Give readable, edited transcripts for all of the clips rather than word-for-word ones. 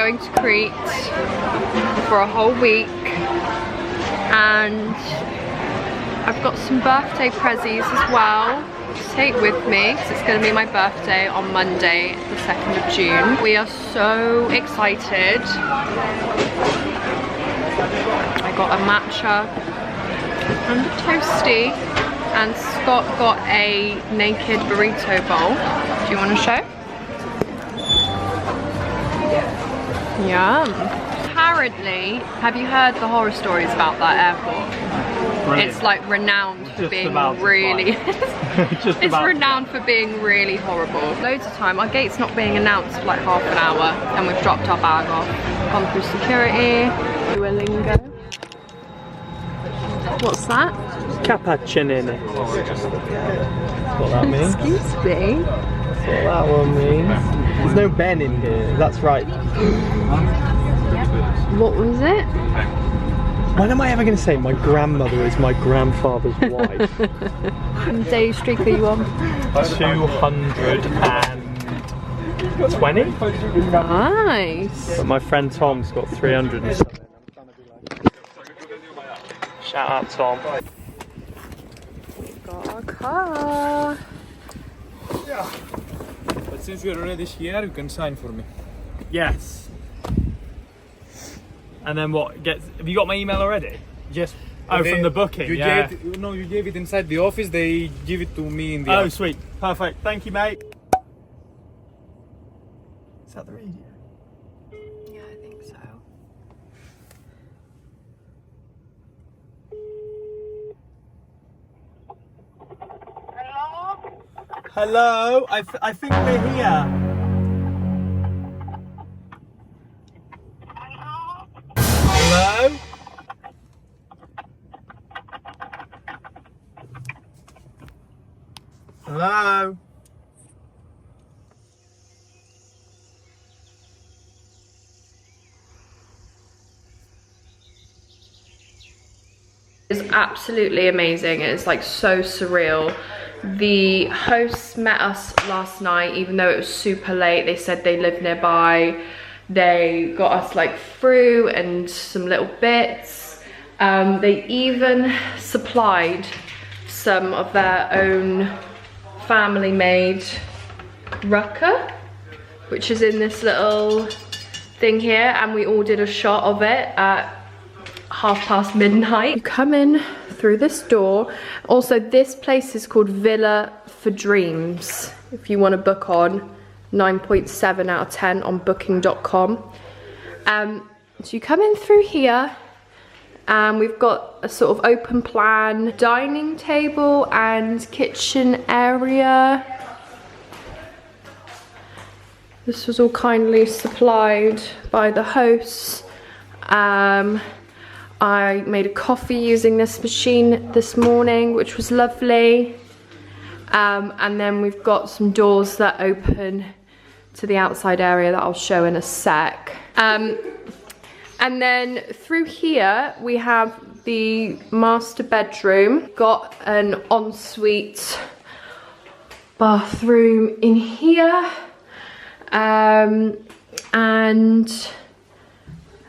Going to Crete for a whole week, and I've got some birthday prezzies as well to take with me because it's going to be my birthday on Monday, the 2nd of June. We are so excited. I got a matcha and a toasty, and Scott got a naked burrito bowl. Do you want to show? Yum. Apparently, have you heard the horror stories about that airport? Brilliant. It's like renowned for being really it's renowned for being really horrible. Loads of time. Our gate's not being announced for like half an hour, and we've dropped our bag off. Gone through security. Duolingo. What's that? Cappuccino. That's what that means. Excuse me. That's what that one means. There's no Ben in here, that's right. What was it? When am I ever going to say my grandmother is my grandfather's wife? What day streak are you on? 220? Nice. But my friend Tom's got 307. Shout out Tom. Got our car. Yeah. But since you're already here, you can sign for me. Yes. And then what? Have you got my email already? Yes. Oh, from the booking, you yeah. You gave it inside the office. They give it to me in the office. Sweet. Perfect. Thank you, mate. Is that the radio? Yeah, I think so. Hello? I think we're here. Hello? Hello? It's absolutely amazing. It's like so surreal. The hosts met us last night, even though it was super late. They said they live nearby. They got us like fruit and some little bits. They even supplied some of their own family made raka, which is in this little thing here, and we all did a shot of it at midnight. You come in through this door. Also, this place is called Villa for Dreams. If you want to book on, 9.7 out of 10 on booking.com. So you come in through here, and we've got a sort of open plan dining table and kitchen area. This was all kindly supplied by the hosts. I made a coffee using this machine this morning, which was lovely. And then we've got some doors that open to the outside area that I'll show in a sec. And then through here, we have the master bedroom. Got an ensuite bathroom in here. And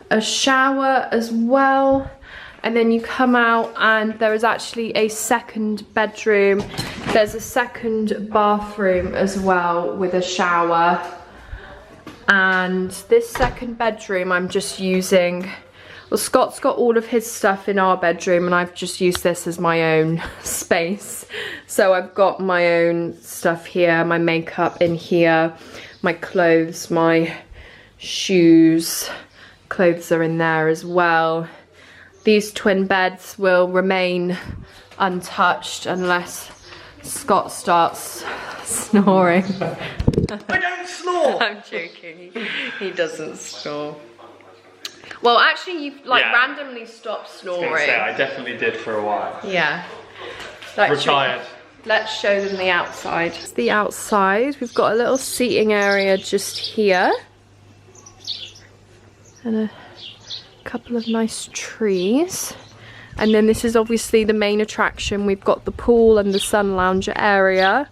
a shower as well, and then you come out and there is actually a second bedroom. There's a second bathroom as well with a shower, and this second bedroom I'm just using, well, Scott's got all of his stuff in our bedroom and I've just used this as my own space. So I've got my own stuff here, my makeup in here, my clothes, my shoes. Clothes are in there as well. These twin beds will remain untouched unless Scott starts snoring. I don't snore! I'm joking, he doesn't snore. Well, actually you've like randomly stopped snoring. I definitely did for a while. Yeah. Like, retired. Let's show them the outside. It's the outside. We've got a little seating area just here. And a couple of nice trees. And then this is obviously the main attraction. We've got the pool and the sun lounger area.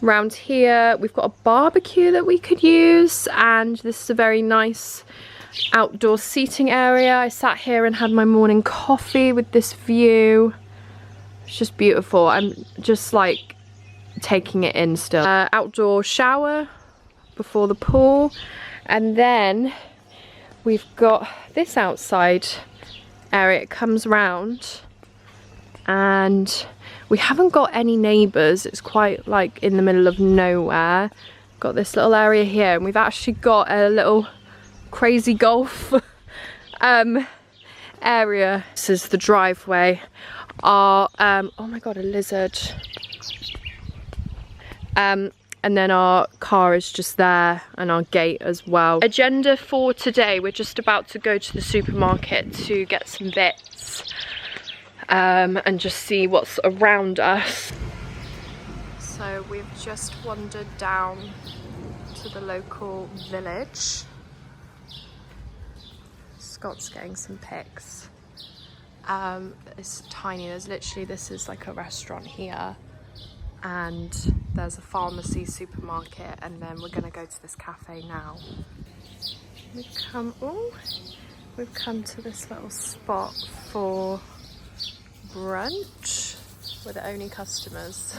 Around here we've got a barbecue that we could use, and this is a very nice outdoor seating area. I sat here and had my morning coffee with this view. It's just beautiful. I'm just like taking it in still. Outdoor shower before the pool, and then we've got this outside area. It comes round, and we haven't got any neighbours. It's quite like in the middle of nowhere. Got this little area here, and we've actually got a little crazy golf area. This is the driveway. Our oh my god, a lizard. And then our car is just there, and our gate as well. Agenda for today, we're just about to go to the supermarket to get some bits and just see what's around us. So we've just wandered down to the local village. Scott's getting some pics. It's tiny. There's literally, this is like a restaurant here, and there's a pharmacy, supermarket, and then we're gonna go to this cafe now. We've come to this little spot for brunch. We're the only customers.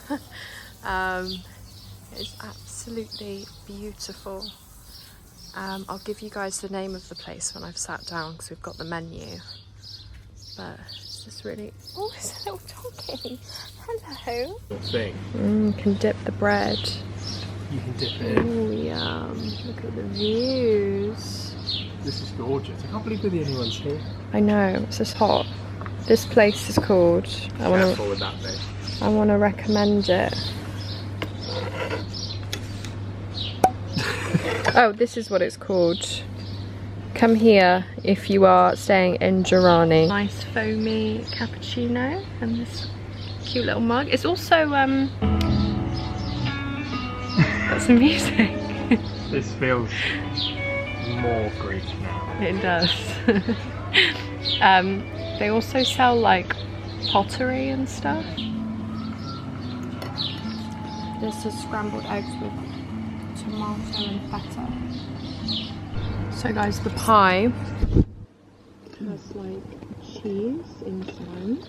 It's absolutely beautiful. I'll give you guys the name of the place when I've sat down, because we've got the menu. But it's just really... Oh, it's a little doggy. Hello. Thing. Can dip the bread. You can dip it. Oh, yum. Look at the views. This is gorgeous. I can't believe we're the only ones here. I know, it's just hot. This place is called... Careful with that bit. I want to recommend it. Oh, this is what it's called. Come here if you are staying in Gerani. Nice foamy cappuccino and this cute little mug. It's also got some music. This feels more Greek now. It does. They also sell like pottery and stuff. This is scrambled eggs with tomato and feta. So guys, the pie has like cheese inside,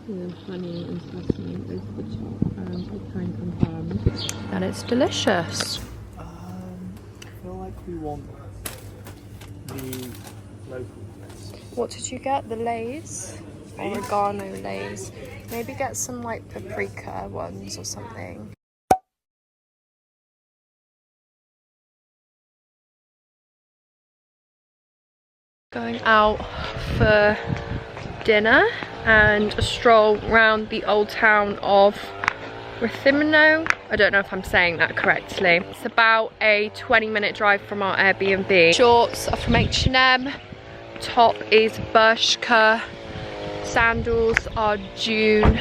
and then honey and sesame over the top, and I can confirm that it's delicious. I feel like we want the local place. What did you get? The Lay's? Oregano Lay's. Maybe get some like paprika ones or something. Going out for dinner and a stroll around the old town of Rethimno. I don't know if I'm saying that correctly. It's about a 20-minute drive from our Airbnb. Shorts are from H&M. Top is Bershka. Sandals are June.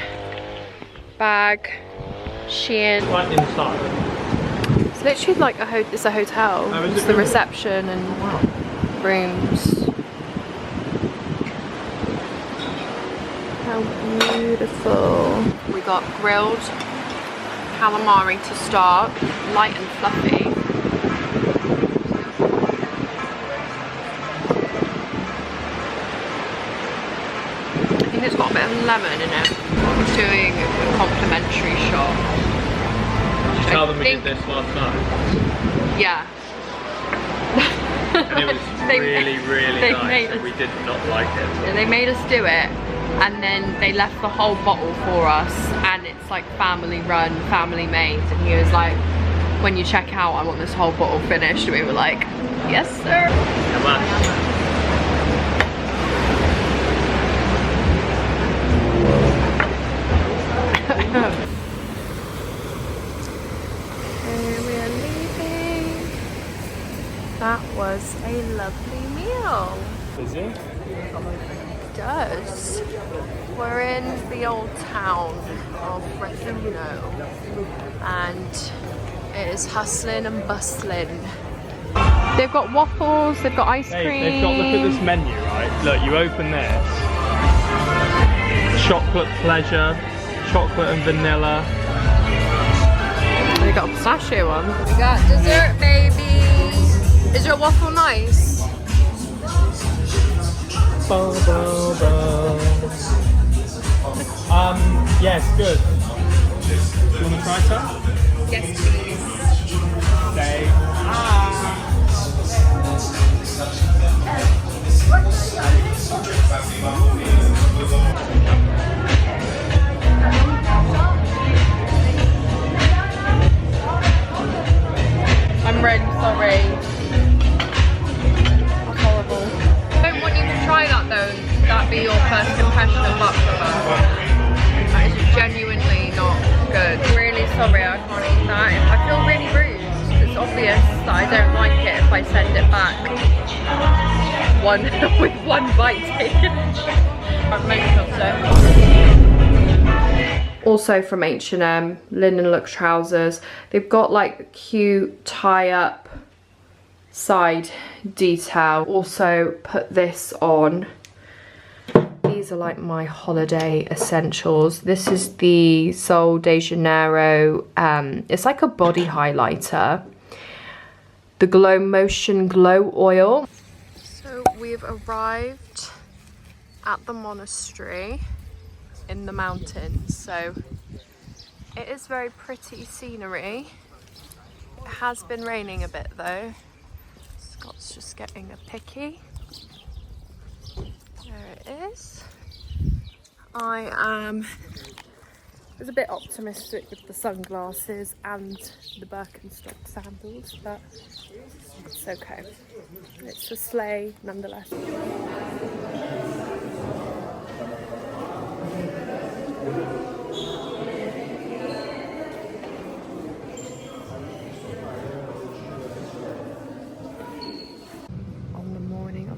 Bag, Shein. Right inside. It's literally like it's a hotel. Oh, it's the reception and rooms. How beautiful. We got grilled calamari to start, light and fluffy. I think it's got a bit of lemon in it. Doing a complimentary shot. Did you tell them we did this last night? Yeah. And it was really nice, and we did not like it. They made us do it, and then they left the whole bottle for us, and it's like family run, family made, and he was like, when you check out, I want this whole bottle finished. And we were like, yes sir. Come on. Okay, we are leaving. That was a lovely meal. Is it? It does. We're in the old town of Rethimno, and it is hustling and bustling. They've got waffles, they've got ice cream. They've got, look at this menu, right? Look, you open this. Chocolate pleasure, chocolate and vanilla. We got a pistachio one. We got dessert, baby. Is your waffle nice? Yes, good. You want to try some? Yes, please. Say I'm really sorry. That's horrible. I don't want you to try that though. That be your first impression of baklava. That is genuinely not good. Really sorry, I can't eat that. I feel really rude. It's obvious that I don't like it if I send it back. With one bite taken. Also from H&M, linen look trousers. They've got like cute tie-up side detail. Also put this on. These are like my holiday essentials. This is the Sol de Janeiro. It's like a body highlighter. The Glow Motion Glow Oil. So we've arrived at the monastery in the mountains. So it is very pretty scenery. It has been raining a bit though. Scott's just getting a picky. There it is. I was a bit optimistic with the sunglasses and the Birkenstock sandals, but it's okay. It's a sleigh nonetheless.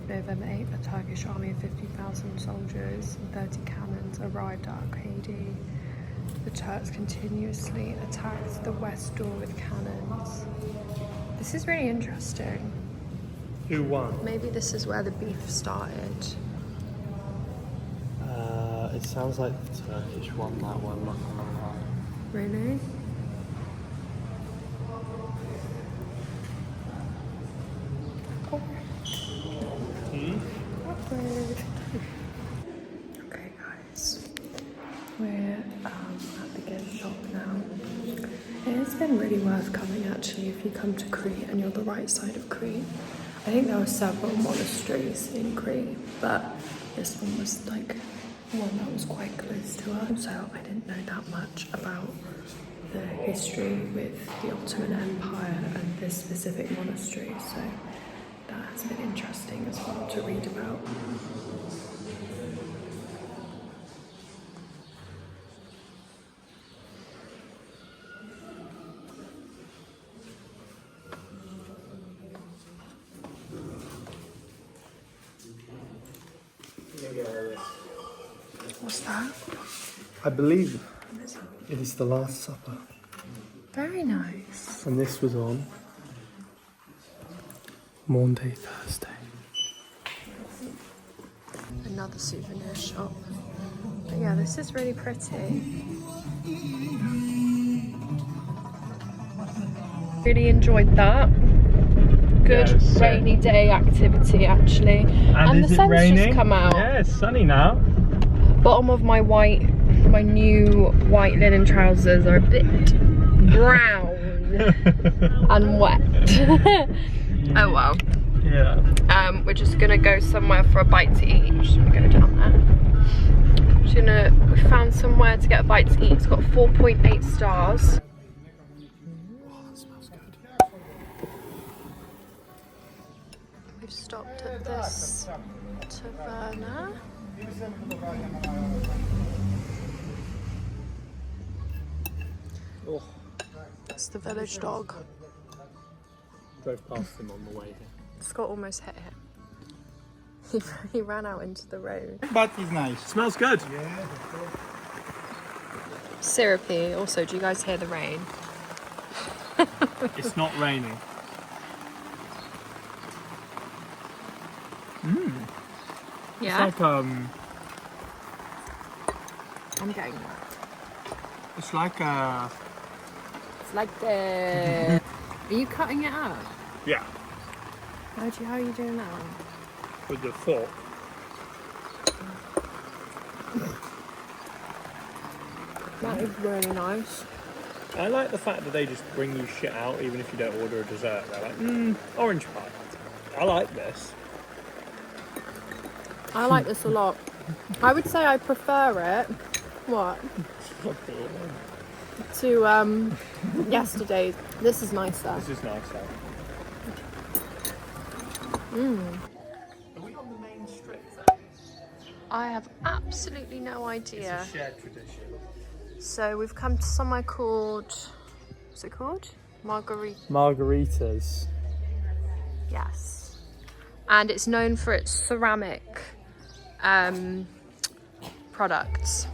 November 8th, a Turkish army of 50,000 soldiers and 30 cannons arrived at Arkadi. The Turks continuously attacked the west door with cannons. This is really interesting. Who won? Maybe this is where the beef started. It sounds like the Turkish won that one, not gonna lie. Really? Okay guys, we're at the gift shop now. It's been really worth coming actually if you come to Crete and you're the right side of Crete. I think there were several monasteries in Crete, but this one was like one that was quite close to us. So I didn't know that much about the history with the Ottoman Empire and this specific monastery, so that has been interesting as well to read about. What's that? I believe it is the Last Supper. Very nice. And this was on Maundy Thursday. Another souvenir shop. But yeah, this is really pretty. Really enjoyed that. Good rainy day activity actually. And the sun's just come out. Yeah, it's sunny now. Bottom of my new white linen trousers are a bit brown and wet. Oh well. Yeah. We're just gonna go somewhere for a bite to eat. Just gonna go down there. We found somewhere to get a bite to eat. It's got 4.8 stars. Oh, that smells good. We've stopped at this taverna. Oh. That's the village dog. Drove past him on the way here. Scott almost hit him. He ran out into the road. But it's nice. Smells good. Yeah. Syrupy. Also, do you guys hear the rain? It's not raining. Yeah. It's like I'm getting that. It's like a It's like this. Are you cutting it out? Yeah, How are you doing that? with the fork. That is really nice. I like the fact that they just bring you shit out even if you don't order a dessert. They're like, orange pie. I like this. I like this a lot. I would say I prefer it. What? To yesterday's. This is nicer. This is nice though. Are we on the main strip then? I have absolutely no idea. It's a shared tradition. So we've come to somewhere called, what's it called? Margaritas. Yes. And it's known for its ceramic products.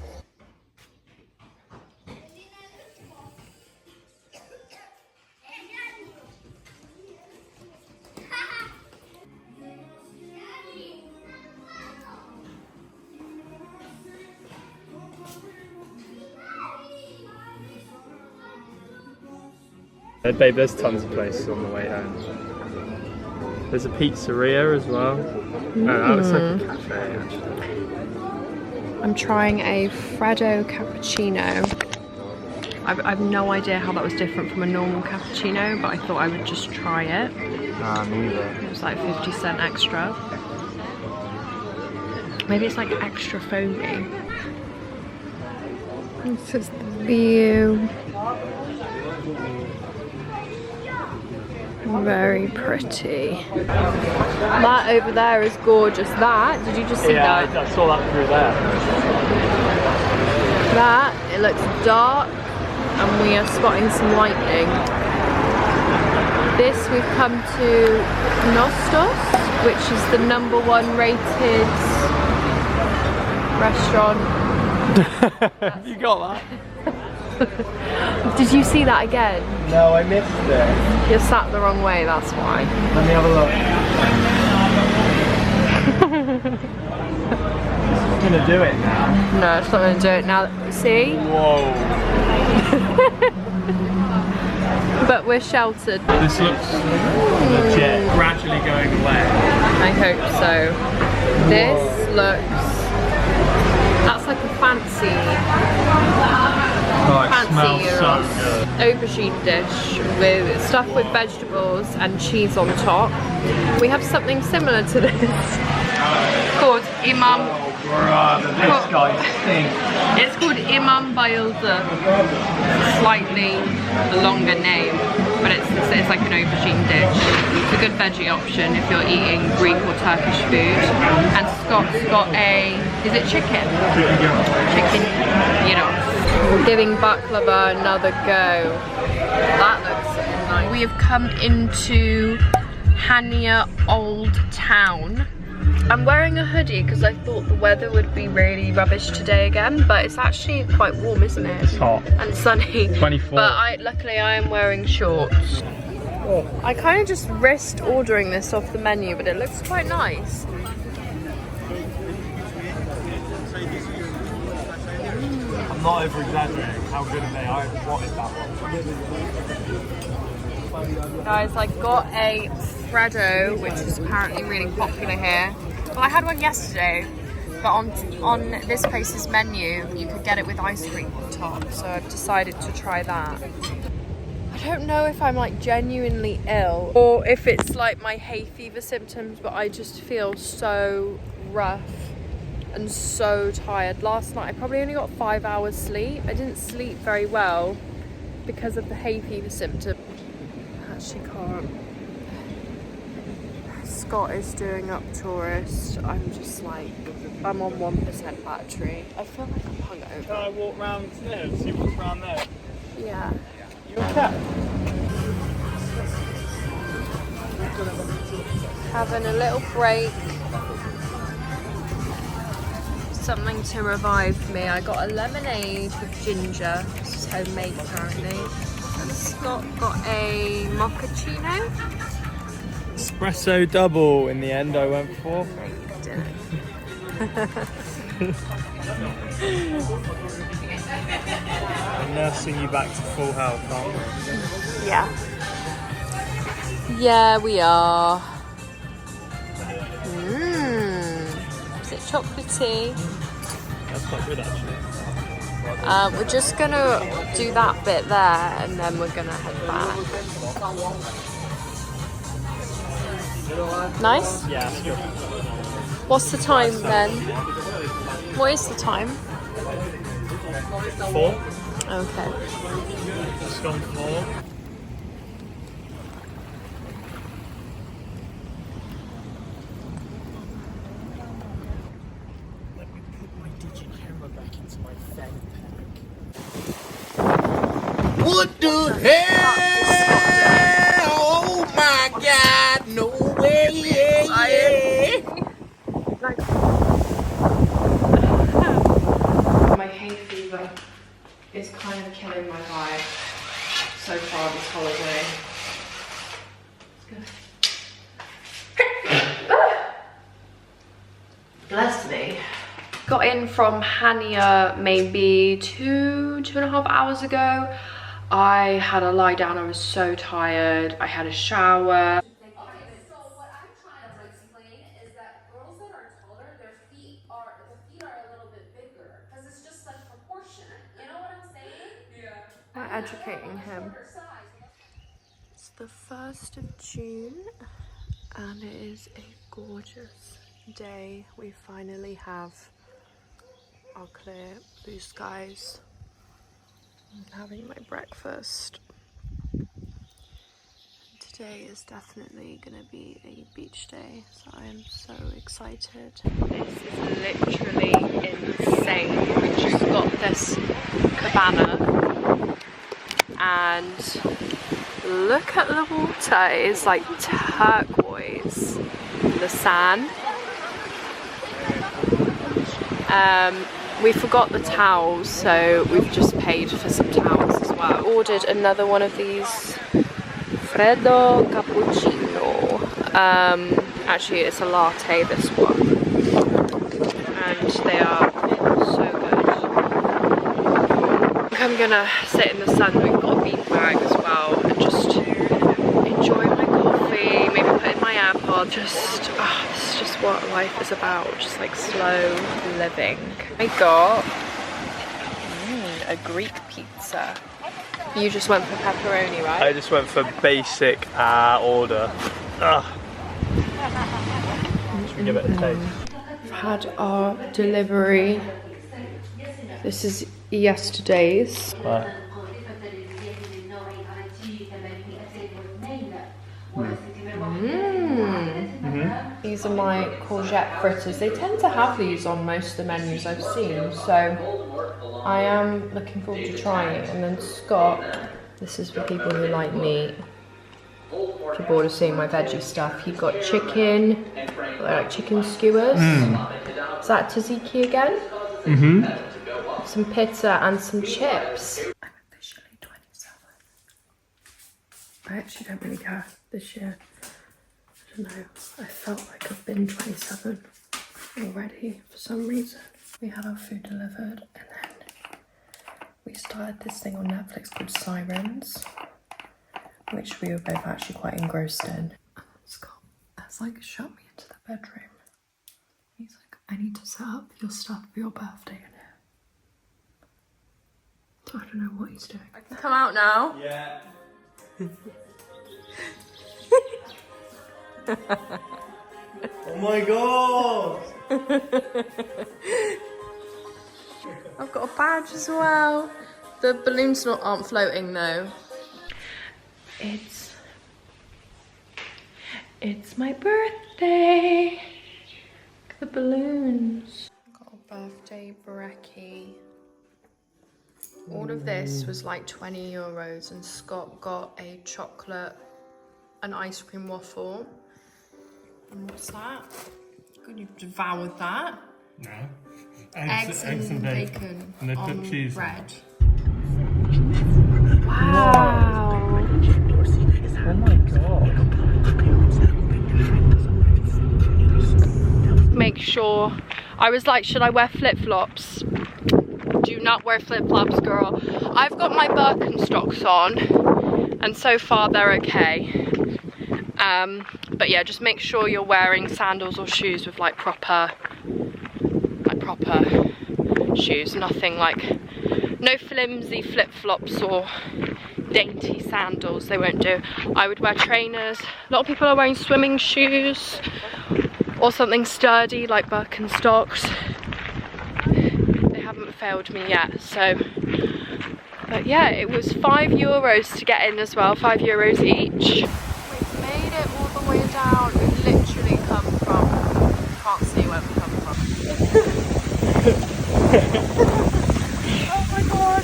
Babe, there's tons of places on the way home. There's a pizzeria as well. Oh, that looks like a cafe actually. I'm trying a Freddo cappuccino. I've no idea how that was different from a normal cappuccino, but I thought I would just try it. Neither. It was like 50 cents extra. Maybe it's like extra foamy. This is the view. Very pretty. That over there is gorgeous. That, did you just see that? Yeah, I saw that through there. That, it looks dark and we are spotting some lightning. This we've come to Nostos, which is the #1 rated restaurant. You got that? Did you see that again? No, I missed it. You're sat the wrong way, that's why. Let me have a look. It's not gonna do it now. No, it's not going to do it now. See? Whoa. But we're sheltered. This looks legit. Gradually going away. I hope so. This looks... That's like a fancy Smells so good. aubergine dish with stuffed with vegetables and cheese on top. We have something similar to this called imam. Brother, this guy stinks. It's called imam bayıldı. Slightly longer name, but it's like an aubergine dish. It's a good veggie option if you're eating Greek or Turkish food. And Scott's got a, is it chicken? Chicken, you know. We're giving baklava another go. That looks nice. We have come into Chania Old Town. I'm wearing a hoodie because I thought the weather would be really rubbish today again, but it's actually quite warm, isn't it? It's hot. And sunny. 24. But luckily I am wearing shorts. Oh. I kind of just risked ordering this off the menu, but it looks quite nice. I'm not over exaggerating how good are they. I wanted that one. Guys, I got a Freddo, which is apparently really popular here. Well, I had one yesterday, but on this place's menu, you could get it with ice cream on top, so I've decided to try that. I don't know if I'm like genuinely ill or if it's like my hay fever symptoms, but I just feel so rough and so tired. Last night I probably only got 5 hours sleep. I didn't sleep very well because of the hay fever symptom. I actually can't. Scott is doing up tourist. I'm just like, I'm on 1% battery. I feel like I'm hungover. Can I walk round there? See what's round there? Yeah. You okay? Having a little break. Something to revive me. I got a lemonade with ginger. This is homemade apparently. And Scott got a mochaccino. Espresso double in the end I went for. We're nursing you back to full health, aren't we? Yeah. Yeah, we are. Is it chocolatey? That's quite good actually. We're just gonna do that bit there and then we're gonna head back. Nice? Yeah, that's good. What's the time then? What is the time? 4. Okay. It's gone 4. Let me put my digit camera back into my fan pack. What the hell? Oh my God, no way, My hay fever is kind of killing my vibe so far this holiday. Bless me. Got in from Chania maybe 2.5 hours ago. I had a lie down, I was so tired. I had a shower. Okay, so what I'm trying to explain is that girls that are taller, the feet are a little bit bigger because it's just like proportionate. You know what I'm saying? Yeah. We're educating him. It's the 1st of June and it is a gorgeous day. We finally have our clear blue skies. I'm having my breakfast. Today is definitely gonna be a beach day, so I am so excited. This is literally insane. We just got this cabana and look at the water. It is like turquoise, the sand. We forgot the towels, so we've just paid for some towels as well. Ordered another one of these Freddo cappuccino. Actually it's a latte, this one, and they are so good. I'm gonna sit in the sun. We've got a bean bag as well and just enjoy my coffee, maybe put in my AirPod. Just this is just what life is about, just like slow living. I got a Greek pizza. You just went for pepperoni, right? I just went for basic order. Should we give it a taste? We've had our delivery. This is yesterday's. Right. These are my courgette fritters. They tend to have these on most of the menus I've seen, so I am looking forward to trying it. And then Scott, this is for people who like meat. If you're bored of seeing my veggie stuff, he got chicken, like chicken skewers. Is that tzatziki again? Some pizza and some chips. I'm officially 27. I actually don't really care this year. I don't know, I felt like I've been 27 already for some reason. We had our food delivered and then we started this thing on Netflix called Sirens, which we were both actually quite engrossed in. Scott has like shut me into the bedroom. He's like, I need to set up your stuff for your birthday in here. So I don't know what he's doing. I can come out now? Yeah. Oh my god! I've got a badge as well. The balloons aren't floating though. It's my birthday. Look at the balloons. Got a birthday brekkie. All of this was like 20 euros and Scott got a chocolate and ice cream waffle. And what's that? Could you devoured that? No. Eggs and bacon and they on put cheese bread. Wow. Oh my god. Make sure, I was like, should I wear flip-flops? Do not wear flip-flops, girl. I've got my Birkenstocks on, and so far they're okay. But yeah, just make sure you're wearing sandals or shoes with like proper shoes. Nothing like, no flimsy flip-flops or dainty sandals, they won't do. I would wear trainers. A lot of people are wearing swimming shoes or something sturdy like Birkenstocks. They haven't failed me yet, so. But yeah, it was €5 to get in as well, €5 each. We've made it all the way down. We've literally come from, can't see where we come from. Oh my god.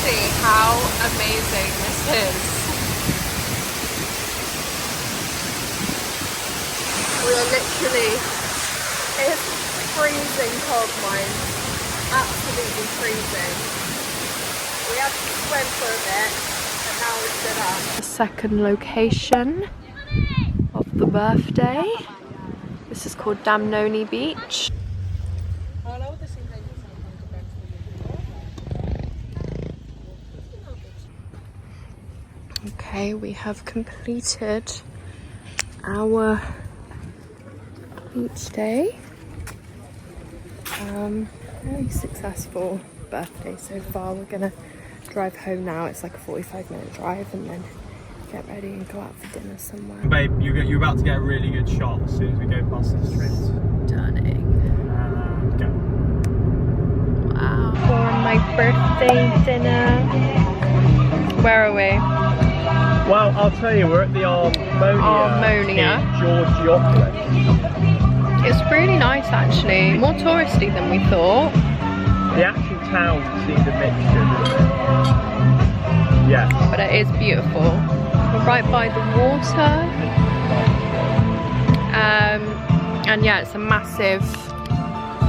See how amazing this is. We are literally, it's freezing cold, mine. Absolutely freezing. We had to swim for a bit, and now we've stood up. The second location of the birthday. This is called Damnoni Beach. Okay, we have completed our beach day. Very successful birthday so far. We're gonna drive home now. It's like a 45-minute drive, and then get ready and go out for dinner somewhere. Babe, you're about to get a really good shot as soon as we go past the streets. Stunning. Go. Wow. For my birthday dinner. Where are we? Well, I'll tell you, we're at the Armonia in Georgiopolis. It's really nice actually. More touristy than we thought. The actual town seemed a mixture, didn't it? Yes. But it is beautiful. We're right by the water. And yeah, it's a massive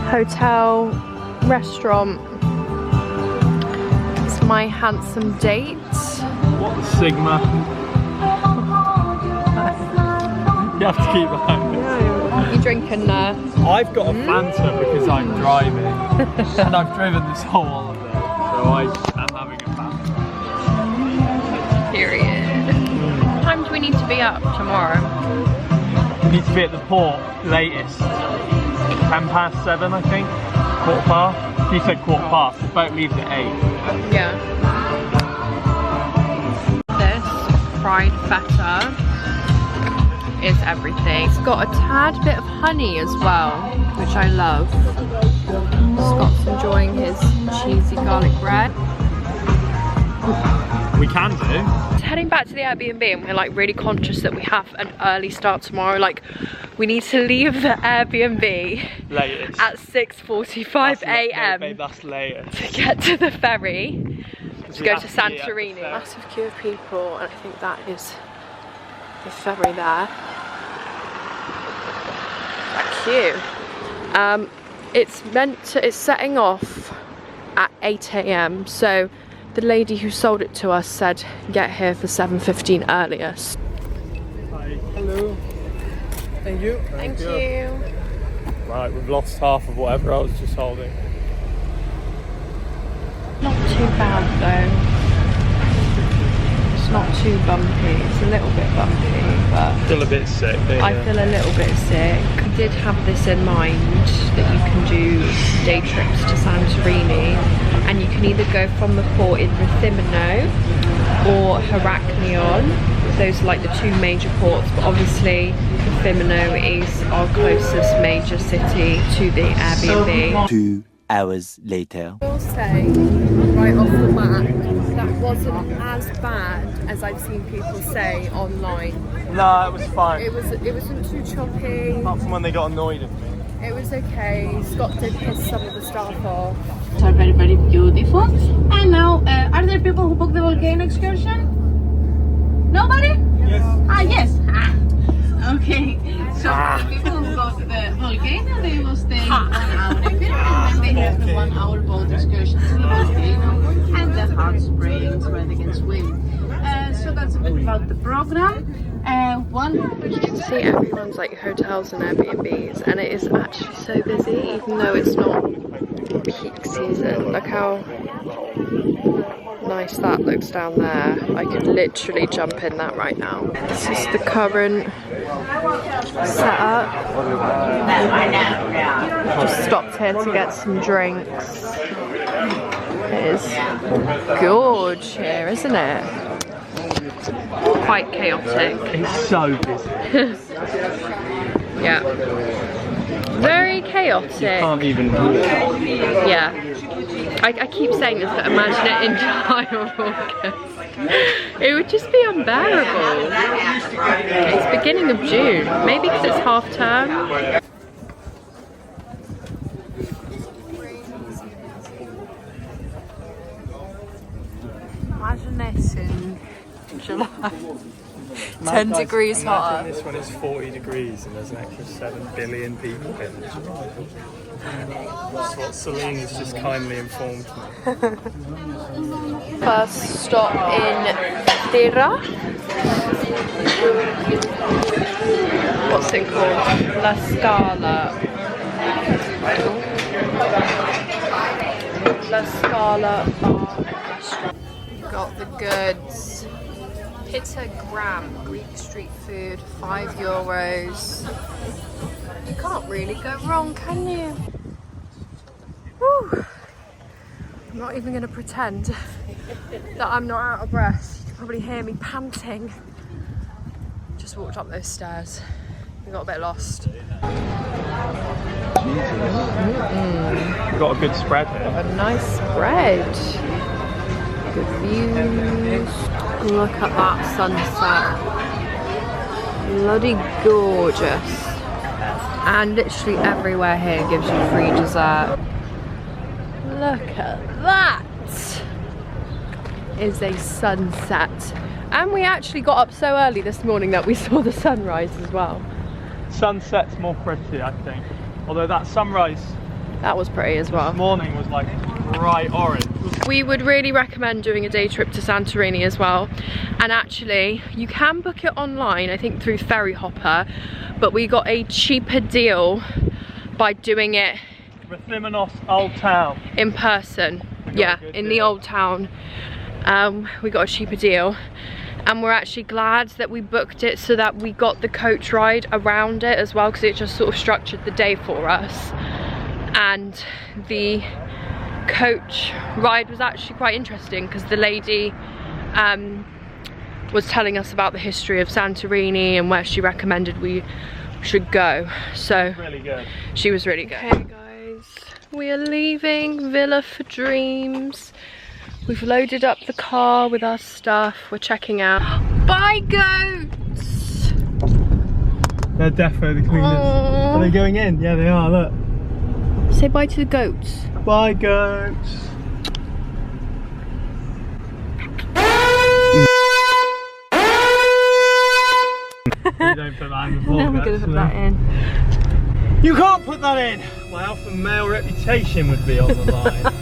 hotel, restaurant. It's my handsome date. What the Sigma? You have to keep behind me. You drinking there? I've got a Fanta because I'm driving. And I've driven this whole holiday. So I am having a Fanta. Period. What time do we need to be up tomorrow? We need to be at the port latest. 7:10, I think. 15:15. You said 15:15. The boat leaves at 8. Yeah. This fried feta is everything. It's got a tad bit of honey as well, which I love. Scott's enjoying his cheesy garlic bread. We can do. Heading back to the Airbnb, and we're like really conscious that we have an early start tomorrow. Like, we need to leave the Airbnb Latest. at 6:45 AM Babe, that's latest. to get to the ferry to go to have to be at the Santorini. ferry. Massive queue of people, and I think that is the ferry there. That queue. It's setting off at 8 AM, so the lady who sold it to us said get here for 7:15 earliest. Hi. Hello. Thank you. Thank you. Right, we've lost half of whatever I was just holding. Not too bad though. It's not too bumpy. It's a little bit bumpy, but Feel a bit sick, don't you? I feel a little bit sick. I did have this in mind that you can do day trips to Santorini, and you can either go from the port in Rethimno or Heraklion. Those are like the two major ports, but obviously Rethimno is our closest major city to the Airbnb. 2 hours later. I will say, right off the bat, that wasn't as bad as I've seen people say online. No, it was fine. It wasn't too choppy. Apart from when they got annoyed at me. It was okay. Scott did piss some of the staff off. Are very, very beautiful. And now, are there people who booked the volcano excursion? Nobody? Yes. Yes. Okay. So the people who go to the volcano, they will stay 1 hour in Crete, and then they have the 1 hour boat excursion to the volcano and the hot springs where they can swim. So that's a bit about the program. You can see everyone's like hotels and Airbnbs, and it is actually so busy, even though it's not peak season. Look how nice that looks down there. I could literally jump in that right now. This is the current setup. Just stopped here to get some drinks. It is gorge here, isn't it? Quite chaotic. It's so busy. Yeah. Very chaotic. You can't even walk. Yeah. I keep saying this, but imagine it in July or August. It would just be unbearable. It's beginning of June. Maybe because it's half term. Imagine this in July. 10 degrees hotter. Imagine this when it's 40 degrees and there's an extra 7 billion people in it. That's what Selina's just kindly informed me. First stop in Thera. What's it called? La Scala. La Scala Bar Restaurant. Got the goods. Pita gram, Greek street food, €5. You can't really go wrong, can you? Woo. I'm not even going to pretend that I'm not out of breath. You can probably hear me panting. Just walked up those stairs. We got a bit lost. We've got a good spread here. A nice spread. Good views. Look at that sunset. Bloody gorgeous. And literally everywhere here gives you free dessert. Look at that. Is a sunset. And we actually got up so early this morning that we saw the sunrise as well. Sunset's more pretty, I think. Although that sunrise That was pretty as well. this morning was like bright orange. We would really recommend doing a day trip to Santorini as well. And actually, you can book it online, I think through Ferry Hopper, but we got a cheaper deal by doing it Rethimno Old Town. in person. Yeah, in the old town. We got a cheaper deal. And we're actually glad that we booked it so that we got the coach ride around it as well, because it just sort of structured the day for us. And the coach ride was actually quite interesting because the lady was telling us about the history of Santorini and where she recommended we should go. So Really good. she was really good. Okay guys, we are leaving Villa for Dreams. We've loaded up the car with our stuff. We're checking out. Bye goats! They're defo the cleaners. Aww. Are they going in? Yeah, they are, look. Say bye to the goats. Bye, goats. You don't put that in the vlog, Never gonna put that in. You can't put that in! My alpha male reputation would be on the line.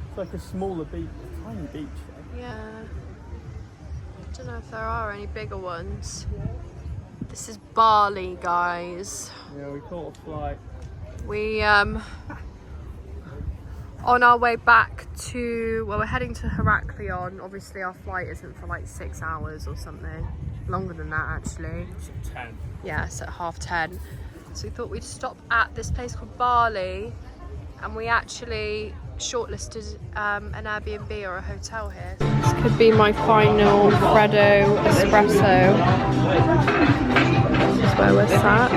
It's like a smaller beach, a tiny beach. Yeah. I don't know if there are any bigger ones. This is Bali, guys. Yeah, we caught a flight. We on our way back to, well, we're heading to Heraklion. Obviously our flight isn't for like 6 hours or something. Longer than that actually. It's at 10. Yeah, it's at 10:30. So we thought we'd stop at this place called Bali, and we actually shortlisted an Airbnb or a hotel here. This could be my final Freddo espresso. This is where we're sat.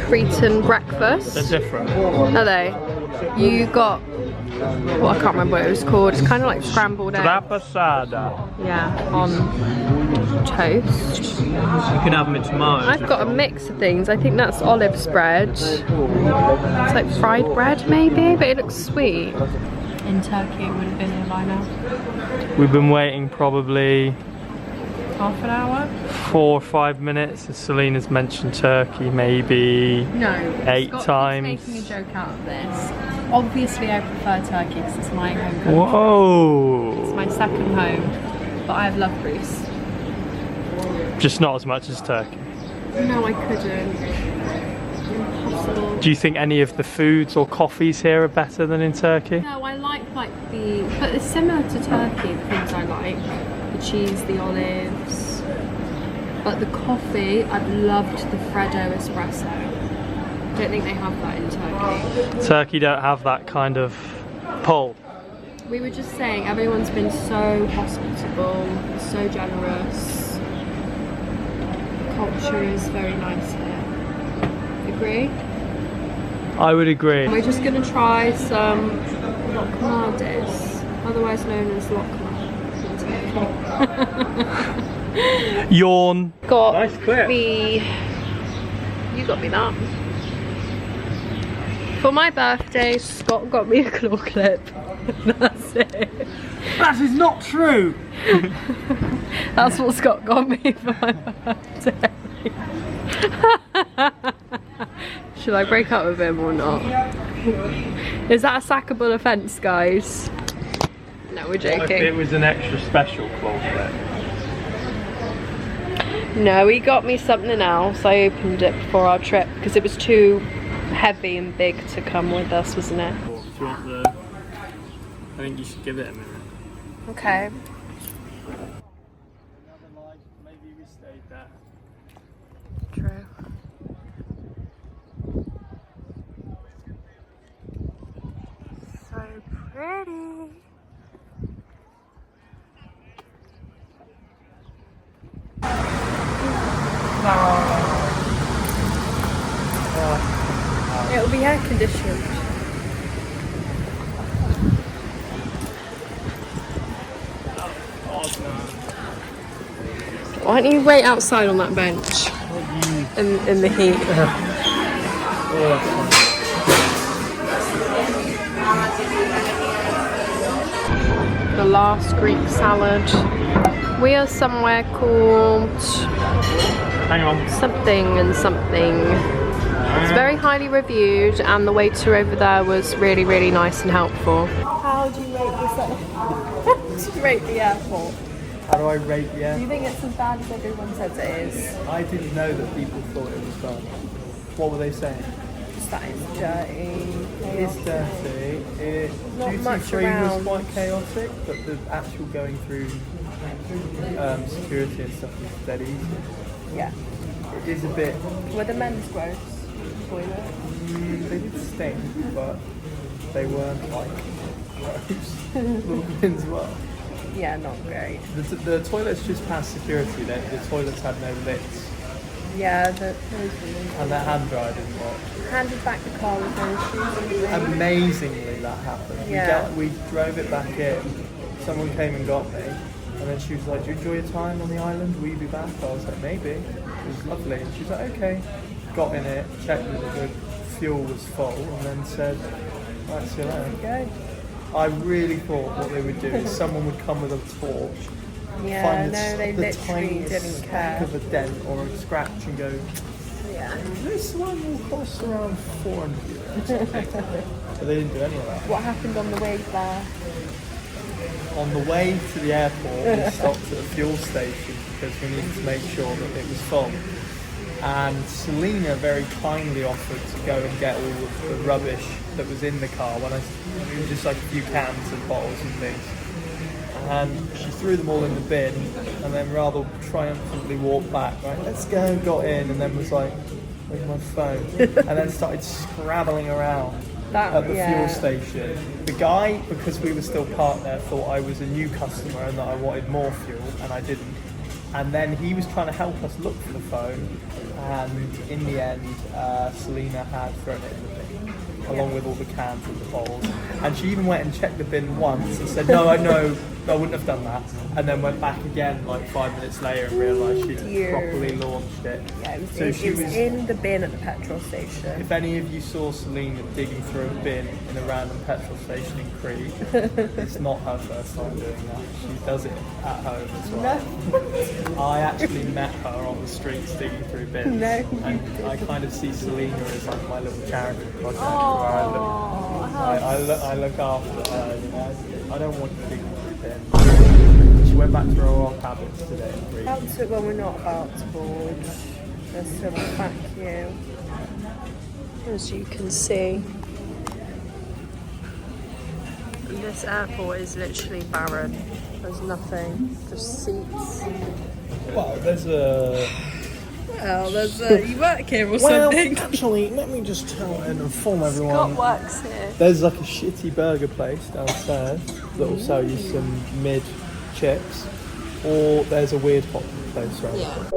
Cretan breakfast. They're different. Are they? You got, well, I can't remember what it was called. It's kind of like scrambled egg. Trapassada. Yeah, on toast. You can have them in tomorrow. I've got a mix of things. I think that's olive spread. It's like fried bread maybe, but it looks sweet. In Turkey it would have been here by now. We've been waiting probably Half an hour? 4 or 5 minutes. Selina's mentioned Turkey maybe No. 8 Scott times. keeps making a joke out of this. Obviously I prefer Turkey because it's my home country. Whoa! It's my second home, but I have loved Greece. Just not as much as Turkey. No, I couldn't. Impossible. Do you think any of the foods or coffees here are better than in Turkey? No, I like the, but it's similar to Turkey, the things I like. The cheese, the olives. But the coffee, I've loved the Freddo espresso. I don't think they have that in Turkey. Turkey don't have that kind of pull. We were just saying, everyone's been so hospitable, so generous. The culture is very nice here. Agree? I would agree. We're just going to try some lokmades, otherwise known as lokma in Turkey. Yawn. Got Nice clip. me. You got me that. For my birthday, Scott got me a claw clip. That's it. That is not true. That's what Scott got me for my birthday. Should I break up with him or not? Is that a sackable offence, guys? No, we're joking. It was an extra special claw clip. No, he got me something else. I opened it before our trip because it was too heavy and big to come with us, wasn't it? Do you want the... I think you should give it a minute. Okay. Another life, maybe we stayed there. True. So pretty. It'll be air conditioned. Why don't you wait outside on that bench in the heat? The last Greek salad. We are somewhere called Hang on. something and something. It's very highly reviewed and the waiter over there was really, really nice and helpful. How do you rate this? How do you rate the airport? How do I rate the Do air? you think it's as bad as everyone says it is? I didn't know that people thought it was bad. What were they saying? Just that it's dirty. It is dirty. Not Duty much free around. was quite chaotic, but the actual going through security and stuff was dead easy. Yeah. It is a bit. Were the men's gross toilet? They did stink, but they weren't like gross. The women's were. Yeah, not great. The toilets just past security. The toilets had no lids, Yeah, and the hand dryer didn't work. handed back the car with no shoes. Amazingly, that happened. Yeah. We drove it back in. Someone came and got me, and then she was like, "Do you enjoy your time on the island? Will you be back?" I was like, "Maybe." It was lovely, and she was like, "Okay." Got in it, checked that the fuel was full, and then said, "Right, see you later." Go. I really thought what they would do is someone would come with a torch, Yeah, find no, they the literally tiniest didn't speck care. of a dent or a scratch and go, Yeah. "This one will cost around 400 euros." But they didn't do any of that. What happened on the way there? On the way to the airport, we stopped at a fuel station because we needed to make sure that it was full. And Selina very kindly offered to go and get all of the rubbish that was in the car. It was just like a few cans and bottles and things. And she threw them all in the bin and then rather triumphantly walked back, right, let's go, got in, and then was like, where's my phone? And then started scrabbling around at the fuel station. The guy, because we were still parked there, thought I was a new customer and that I wanted more fuel, and I didn't. And then he was trying to help us look for the phone, and in the end, Selina had thrown it in the bin, along with all the cans and the bottles. And she even went and checked the bin once and said, "No, I know, I wouldn't have done that. And then went back again like 5 minutes later and realised she'd properly launched it. Yeah, it was, So it she was was- in the bin at the petrol station. If any of you saw Selina digging through a bin in a random petrol station in Crete, it's not her first time doing that. She does it at home as well. I actually met her on the streets digging through bins. No, and I kind of see Selina as like my little charity project where I look after her, you know. I don't want you digging through bins. She went back to her old habits today in Crete. Helps it when we're not about to board. There's still a vacuum, as you can see. This airport is literally barren. There's nothing, just seats. Well, there's a... Oh, there's a... You work here or something? Actually, let me just tell and inform everyone. Scott works here. There's like a shitty burger place downstairs that will sell you some mid chips, or there's a weird hot place right now.